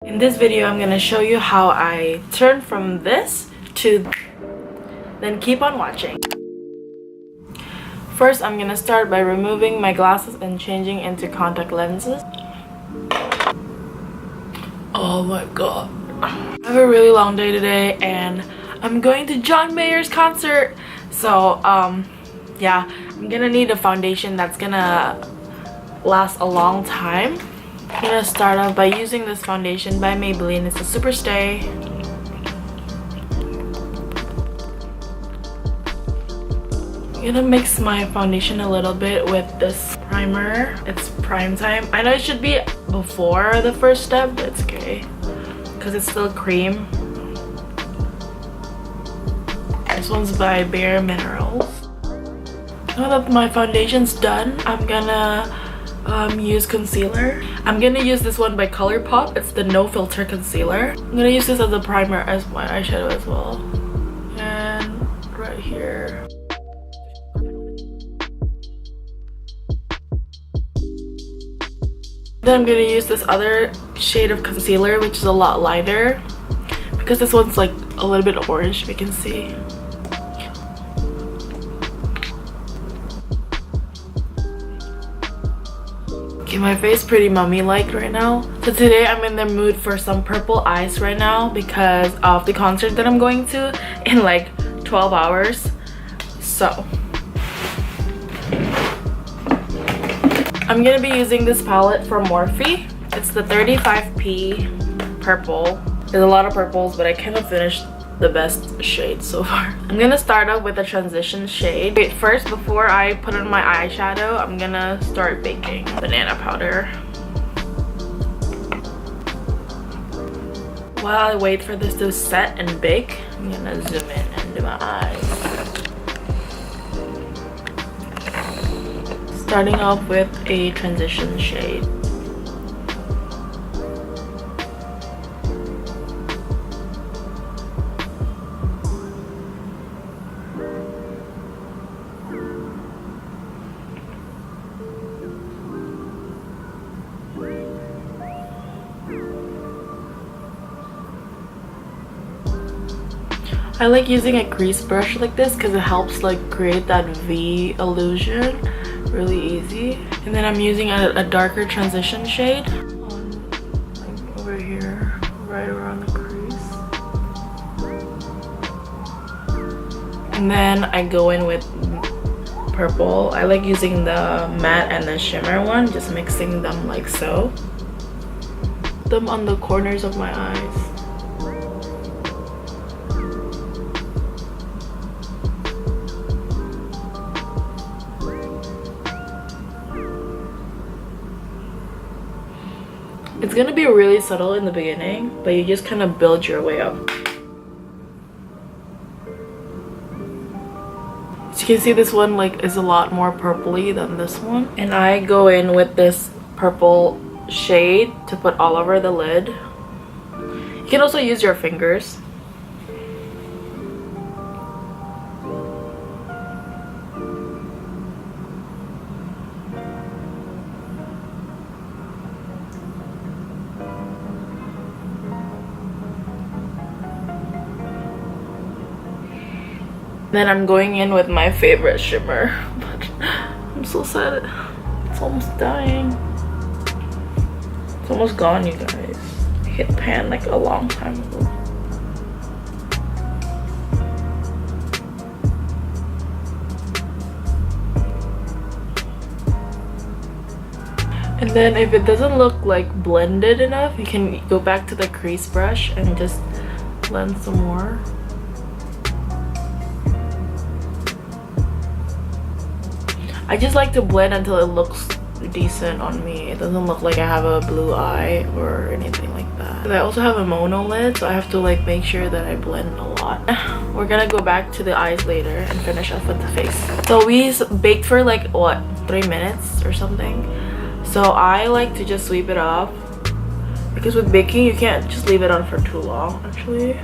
In this video, I'm gonna show you how I turn from this to then keep on watching. First, I'm gonna start by removing my glasses and changing into contact lenses. Oh my god. I have a really long day today and I'm going to John Mayer's concert. So, yeah, I'm gonna need a foundation that's gonna last a long time. I'm gonna start off by using this foundation by Maybelline. It's a Super Stay. I'm gonna mix my foundation a little bit with this primer. It's Prime Time. I know it should be before the first step, but it's okay because it's still cream. This one's by Bare Minerals. Now that my foundation's done, I'm gonna use concealer. I'm gonna use this one by Colourpop. It's the No Filter Concealer. I'm gonna use this as a primer as my eyeshadow as well. And right here. Then I'm gonna use this other shade of concealer, which is a lot lighter, because this one's like a little bit orange, we can see. Okay, my face pretty mummy-like right now. So today I'm in the mood for some purple eyes right now because of the concert that I'm going to in like 12 hours. So I'm gonna be using this palette from Morphe. It's the 35p purple. There's a lot of purples, but I kind of finished the best shade so far. I'm gonna start off with a transition shade. Wait, first, before I put on my eyeshadow, I'm gonna start baking banana powder. While I wait for this to set and bake, I'm gonna zoom in and do my eyes. Starting off with a transition shade. I like using a crease brush like this because it helps like create that V illusion really easy. And then I'm using a darker transition shade on, like, over here, right around the crease. And then I go in with purple. I like using the matte and the shimmer one, just mixing them like so. Put them on the corners of my eyes. It's gonna be really subtle in the beginning, but you just kind of build your way up. As you can see, this one like is a lot more purpley than this one. And I go in with this purple shade to put all over the lid. You can also use your fingers. Then I'm going in with my favorite shimmer, but I'm so sad. It's almost dying. It's almost gone, you guys. I hit pan like a long time ago. And then if it doesn't look like blended enough, you can go back to the crease brush and just blend some more. I just like to blend until it looks decent on me. It doesn't look like I have a blue eye or anything like that. I also have a mono lid, so I have to like make sure that I blend a lot. We're gonna go back to the eyes later and finish off with the face. So we baked for like, what, 3 minutes or something? So I like to just sweep it off because with baking you can't just leave it on for too long actually.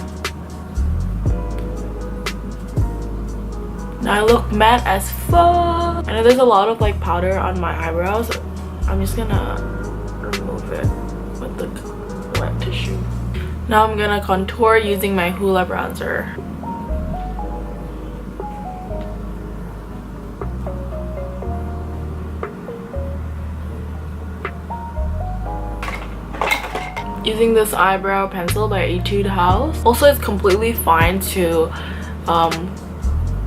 Now I look matte as fuck. I know there's a lot of like powder on my eyebrows. I'm just gonna remove it with the wet tissue. Now I'm gonna contour using my Hoola bronzer. Using this eyebrow pencil by Etude House. Also, it's completely fine to,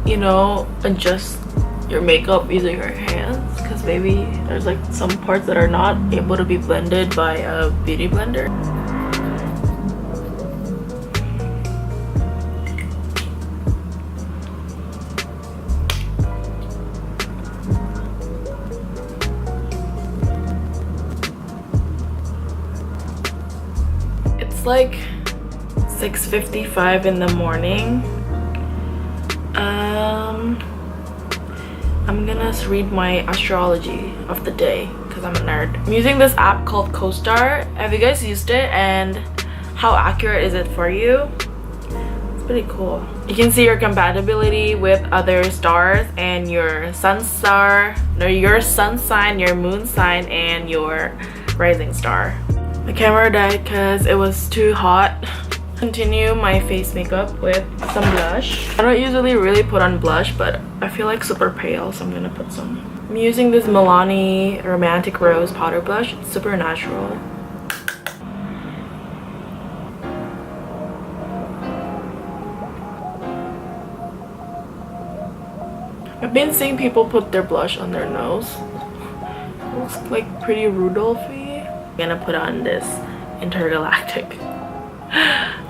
you know, adjust your makeup using your hands, because maybe there's like some parts that are not able to be blended by a beauty blender. It's like 6:55 in the morning. I'm gonna read my astrology of the day because I'm a nerd. I'm using this app called CoStar. Have you guys used it, and how accurate is it for you? It's pretty cool. You can see your compatibility with other stars and your sun star, no, your sun sign, your moon sign, and your rising star. My camera died because it was too hot. Continue my face makeup with some blush. I don't usually really put on blush, but I feel like super pale, so I'm gonna put some. I'm using this Milani Romantic Rose powder blush. It's super natural. I've been seeing people put their blush on their nose. It looks like pretty Rudolphy. I'm gonna put on this intergalactic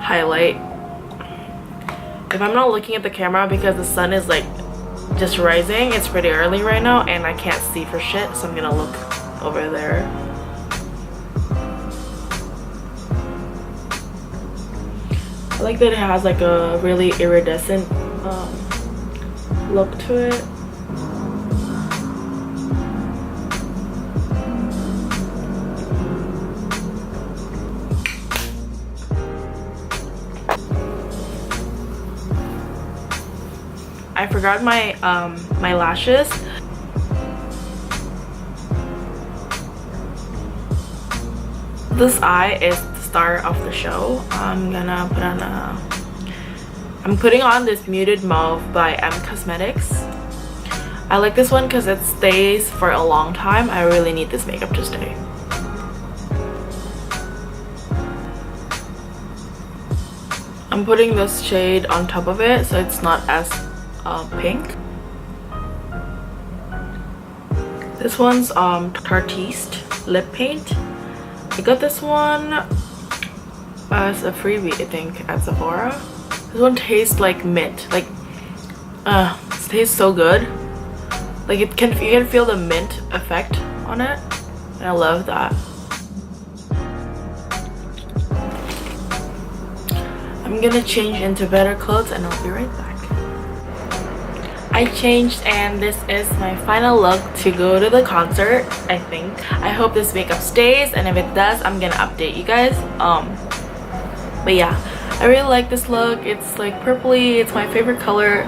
highlight. If I'm not looking at the camera because the sun is like just rising, it's pretty early right now and I can't see for shit, so I'm gonna look over there. I like that it has like a really iridescent look to it. I forgot my my lashes. This eye is the star of the show. I'm putting on this muted mauve by M Cosmetics. I like this one because it stays for a long time. I really need this makeup to stay. I'm putting this shade on top of it so it's not as pink. This one's Tarteist Lip Paint. I got this one as a freebie, I think, at Sephora. This one tastes like mint. Like, it tastes so good. Like you can feel the mint effect on it, and I love that. I'm gonna change into better clothes and I'll be right back. I changed and this is my final look to go to the concert, I think. I hope this makeup stays, and if it does, I'm gonna update you guys. But yeah, I really like this look. It's like purpley, it's my favorite color,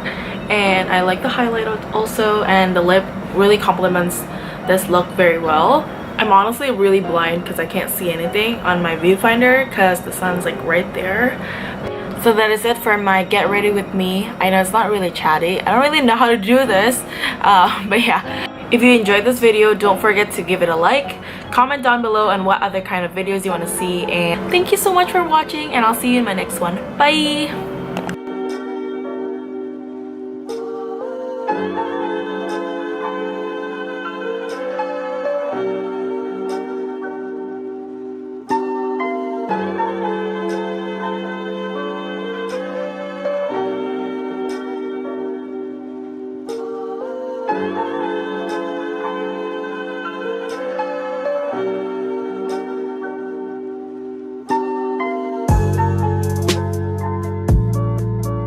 and I like the highlight also, and the lip really complements this look very well. I'm honestly really blind because I can't see anything on my viewfinder because the sun's like right there. So that is it for my get ready with me. I know it's not really chatty. I don't really know how to do this. But yeah, if you enjoyed this video, don't forget to give it a like. Comment down below on what other kind of videos you want to see. And thank you so much for watching, and I'll see you in my next one. Bye!